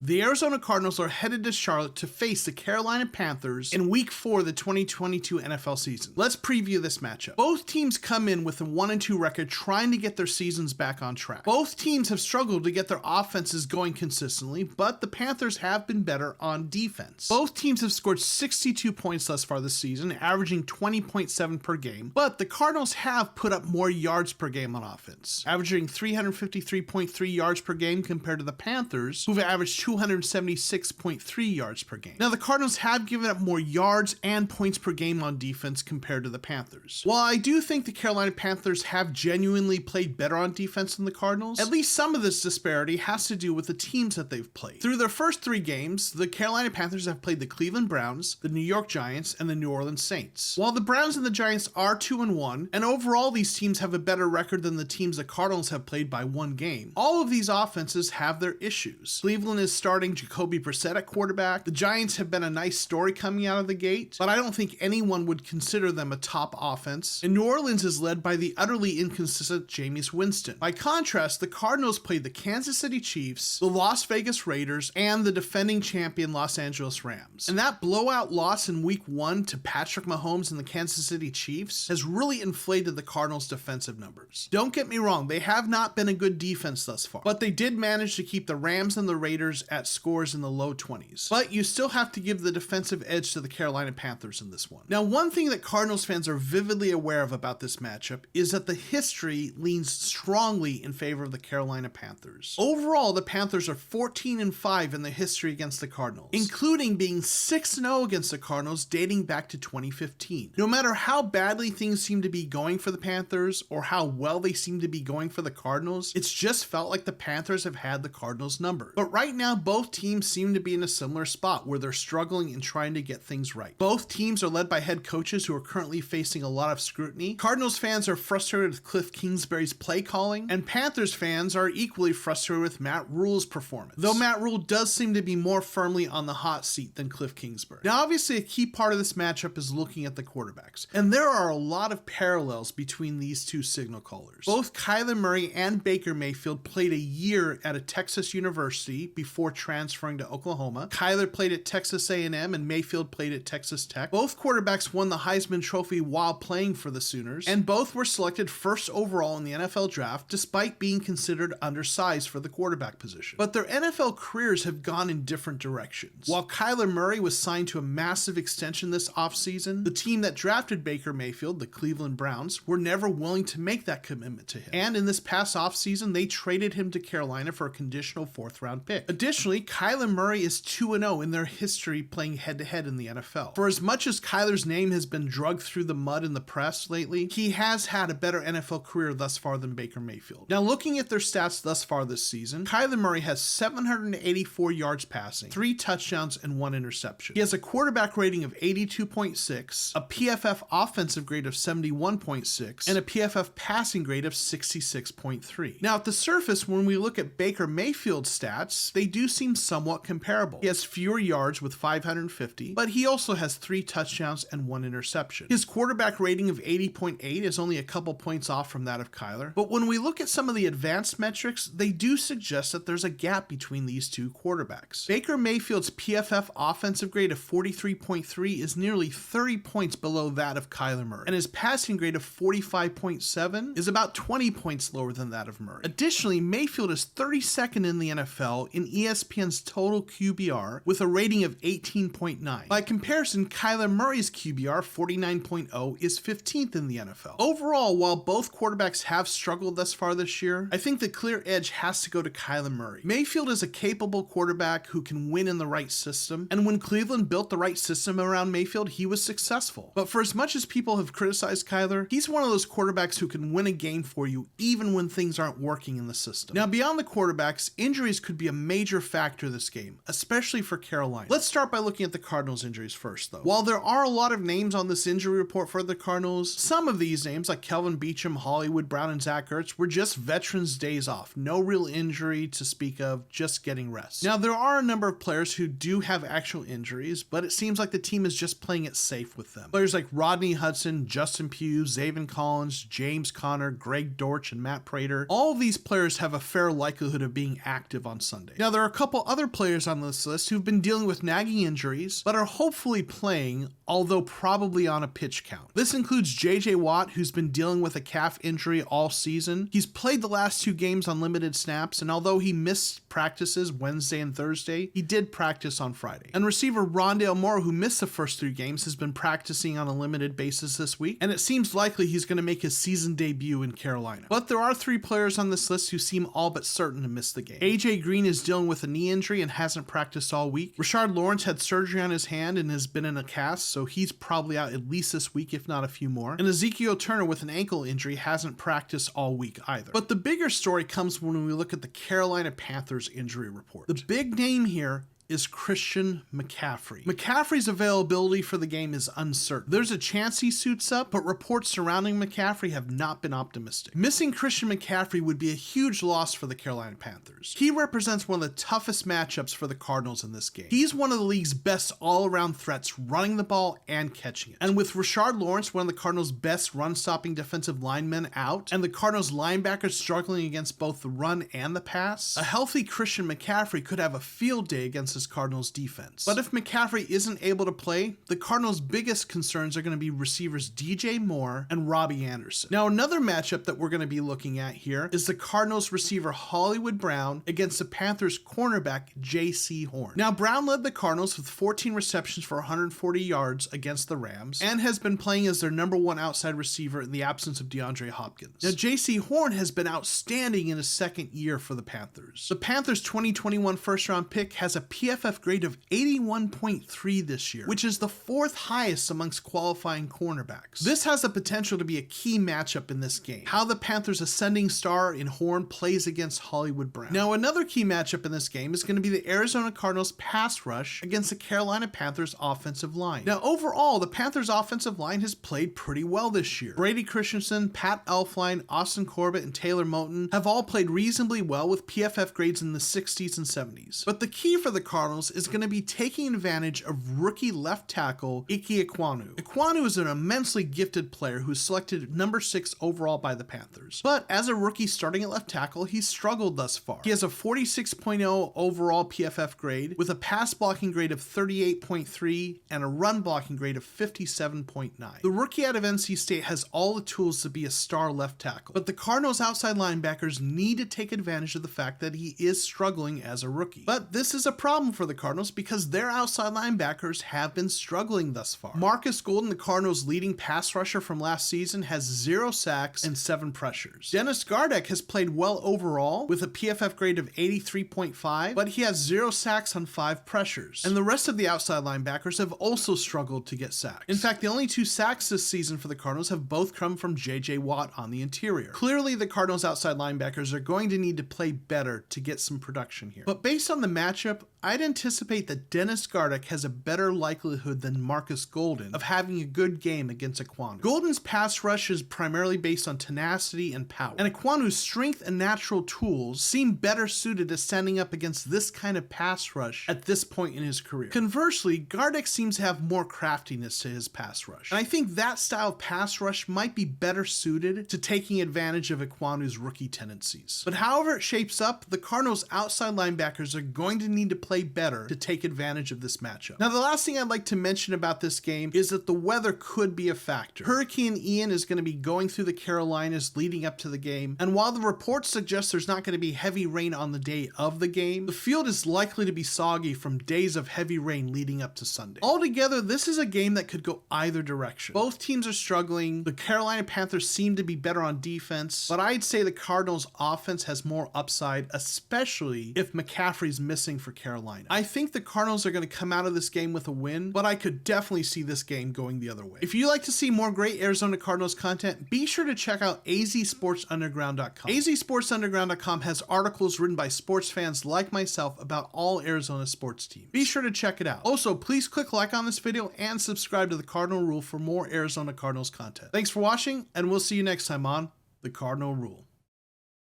The Arizona Cardinals are headed to Charlotte to face the Carolina Panthers in Week 4 of the 2022 NFL season. Let's preview this matchup. Both teams come in with a 1-2 record trying to get their seasons back on track. Both teams have struggled to get their offenses going consistently, but the Panthers have been better on defense. Both teams have scored 62 points thus far this season, averaging 20.7 per game, but the Cardinals have put up more yards per game on offense, averaging 353.3 yards per game compared to the Panthers, who've averaged 276.3 yards per game. Now, the Cardinals have given up more yards and points per game on defense compared to the Panthers. While I do think the Carolina Panthers have genuinely played better on defense than the Cardinals, at least some of this disparity has to do with the teams that they've played. Through their first 3 games, the Carolina Panthers have played the Cleveland Browns, the New York Giants, and the New Orleans Saints. While the Browns and the Giants are 2-1, and overall these teams have a better record than the teams the Cardinals have played by 1 game, all of these offenses have their issues. Cleveland is starting Jacoby Brissett at quarterback. The Giants have been a nice story coming out of the gate, but I don't think anyone would consider them a top offense. And New Orleans is led by the utterly inconsistent Jameis Winston. By contrast, the Cardinals played the Kansas City Chiefs, the Las Vegas Raiders, and the defending champion Los Angeles Rams. And that blowout loss in Week 1 to Patrick Mahomes and the Kansas City Chiefs has really inflated the Cardinals' defensive numbers. Don't get me wrong, they have not been a good defense thus far, but they did manage to keep the Rams and the Raiders at scores in the low 20s. But you still have to give the defensive edge to the Carolina Panthers in this one. Now, one thing that Cardinals fans are vividly aware of about this matchup is that the history leans strongly in favor of the Carolina Panthers. Overall, the Panthers are 14-5 in the history against the Cardinals, including being 6-0 against the Cardinals dating back to 2015. No matter how badly things seem to be going for the Panthers or how well they seem to be going for the Cardinals, it's just felt like the Panthers have had the Cardinals numbered. But right now, both teams seem to be in a similar spot where they're struggling and trying to get things right. Both teams are led by head coaches who are currently facing a lot of scrutiny. Cardinals fans are frustrated with Cliff Kingsbury's play calling, and Panthers fans are equally frustrated with Matt Rule's performance, though Matt Rule does seem to be more firmly on the hot seat than Cliff Kingsbury. Now, obviously, a key part of this matchup is looking at the quarterbacks, and there are a lot of parallels between these two signal callers. Both Kyler Murray and Baker Mayfield played a year at a Texas university before transferring to Oklahoma. Kyler played at Texas A&M and Mayfield played at Texas Tech. Both quarterbacks won the Heisman Trophy while playing for the Sooners, and both were selected first overall in the NFL draft despite being considered undersized for the quarterback position. But their NFL careers have gone in different directions. While Kyler Murray was signed to a massive extension this offseason, the team that drafted Baker Mayfield, the Cleveland Browns, were never willing to make that commitment to him. And in this past offseason, they traded him to Carolina for a conditional 4th-round pick. Additionally, Kyler Murray is 2-0 in their history playing head-to-head in the NFL. For as much as Kyler's name has been dragged through the mud in the press lately, he has had a better NFL career thus far than Baker Mayfield. Now, looking at their stats thus far this season, Kyler Murray has 784 yards passing, 3 touchdowns, and 1 interception. He has a quarterback rating of 82.6, a PFF offensive grade of 71.6, and a PFF passing grade of 66.3. Now, at the surface, when we look at Baker Mayfield's stats, they do seem somewhat comparable. He has fewer yards with 550, but he also has 3 touchdowns and 1 interception. His quarterback rating of 80.8 is only a couple points off from that of Kyler, but when we look at some of the advanced metrics, they do suggest that there's a gap between these two quarterbacks. Baker Mayfield's PFF offensive grade of 43.3 is nearly 30 points below that of Kyler Murray, and his passing grade of 45.7 is about 20 points lower than that of Murray. Additionally, Mayfield is 32nd in the NFL in ESPN's total QBR with a rating of 18.9. By comparison, Kyler Murray's QBR, 49.0, is 15th in the NFL. Overall, while both quarterbacks have struggled thus far this year, I think the clear edge has to go to Kyler Murray. Mayfield is a capable quarterback who can win in the right system, and when Cleveland built the right system around Mayfield, he was successful. But for as much as people have criticized Kyler, he's one of those quarterbacks who can win a game for you even when things aren't working in the system. Now, beyond the quarterbacks, injuries could be a major factor this game, especially for Carolina. Let's start by looking at the Cardinals' injuries first, though. While there are a lot of names on this injury report for the Cardinals, some of these names, like Kelvin Beachum, Hollywood Brown, and Zach Ertz, were just veterans' days off. No real injury to speak of, just getting rest. Now, there are a number of players who do have actual injuries, but it seems like the team is just playing it safe with them. Players like Rodney Hudson, Justin Pugh, Zaven Collins, James Conner, Greg Dortch, and Matt Prater, all of these players have a fair likelihood of being active on Sunday. Now, there are a couple other players on this list who've been dealing with nagging injuries, but are hopefully playing, although probably on a pitch count. This includes JJ Watt, who's been dealing with a calf injury all season. He's played the last 2 games on limited snaps, and although he missed practices Wednesday and Thursday, he did practice on Friday. And receiver Rondale Moore, who missed the first 3 games, has been practicing on a limited basis this week, and it seems likely he's going to make his season debut in Carolina. But there are 3 players on this list who seem all but certain to miss the game. AJ Green is dealing with a knee injury and hasn't practiced all week. Rashard Lawrence had surgery on his hand and has been in a cast, so he's probably out at least this week, if not a few more. And Ezekiel Turner with an ankle injury hasn't practiced all week either. But the bigger story comes when we look at the Carolina Panthers injury report. The big name here is Christian McCaffrey. McCaffrey's availability for the game is uncertain. There's a chance he suits up, but reports surrounding McCaffrey have not been optimistic. Missing Christian McCaffrey would be a huge loss for the Carolina Panthers. He represents one of the toughest matchups for the Cardinals in this game. He's one of the league's best all-around threats, running the ball and catching it. And with Rashard Lawrence, one of the Cardinals' best run-stopping defensive linemen, out, and the Cardinals linebackers struggling against both the run and the pass, a healthy Christian McCaffrey could have a field day against this Cardinals defense. But if McCaffrey isn't able to play, the Cardinals' biggest concerns are going to be receivers DJ Moore and Robbie Anderson. Now, another matchup that we're going to be looking at here is the Cardinals receiver Hollywood Brown against the Panthers cornerback J.C. Horn. Now, Brown led the Cardinals with 14 receptions for 140 yards against the Rams and has been playing as their number 1 outside receiver in the absence of DeAndre Hopkins. Now, J.C. Horn has been outstanding in his second year for the Panthers. The Panthers' 2021 first-round pick has a PFF grade of 81.3 this year, which is the 4th highest amongst qualifying cornerbacks. This has the potential to be a key matchup in this game, how the Panthers' ascending star in Horn plays against Hollywood Brown. Now, another key matchup in this game is going to be the Arizona Cardinals pass rush against the Carolina Panthers offensive line. Now, overall, the Panthers offensive line has played pretty well this year. Brady Christensen, Pat Elflein, Austin Corbett, and Taylor Moton have all played reasonably well with PFF grades in the 60s and 70s. But the key for the Cardinals is going to be taking advantage of rookie left tackle Ike Ekwonu. Ekwonu is an immensely gifted player who's selected number 6 overall by the Panthers. But as a rookie starting at left tackle, he's struggled thus far. He has a 46.0 overall PFF grade with a pass blocking grade of 38.3 and a run blocking grade of 57.9. The rookie out of NC State has all the tools to be a star left tackle, but the Cardinals outside linebackers need to take advantage of the fact that he is struggling as a rookie. But this is a problem for the Cardinals because their outside linebackers have been struggling thus far. Marcus Golden, the Cardinals' leading pass rusher from last season, has 0 sacks and 7 pressures. Dennis Gardeck has played well overall with a PFF grade of 83.5, but he has 0 sacks on 5 pressures. And the rest of the outside linebackers have also struggled to get sacks. In fact, the only 2 sacks this season for the Cardinals have both come from JJ Watt on the interior. Clearly, the Cardinals' outside linebackers are going to need to play better to get some production here. But based on the matchup, I'd anticipate that Dennis Gardeck has a better likelihood than Marcus Golden of having a good game against Ekwonu. Golden's pass rush is primarily based on tenacity and power, and Ekwonu's strength and natural tools seem better suited to standing up against this kind of pass rush at this point in his career. Conversely, Gardeck seems to have more craftiness to his pass rush, and I think that style of pass rush might be better suited to taking advantage of Ekwonu's rookie tendencies. But however it shapes up, the Cardinals' outside linebackers are going to need to play better to take advantage of this matchup. Now, the last thing I'd like to mention about this game is that the weather could be a factor. Hurricane Ian is going to be going through the Carolinas leading up to the game, and while the reports suggest there's not going to be heavy rain on the day of the game, the field is likely to be soggy from days of heavy rain leading up to Sunday. Altogether, this is a game that could go either direction. Both teams are struggling. The Carolina Panthers seem to be better on defense, but I'd say the Cardinals' offense has more upside, especially if McCaffrey's missing for Carolina. I think the Cardinals are going to come out of this game with a win, but I could definitely see this game going the other way. If you like to see more great Arizona Cardinals content, be sure to check out azsportsunderground.com. azsportsunderground.com has articles written by sports fans like myself about all Arizona sports teams. Be sure to check it out. Also, please click like on this video and subscribe to the Cardinal Rule for more Arizona Cardinals content. Thanks for watching, and we'll see you next time on The Cardinal Rule.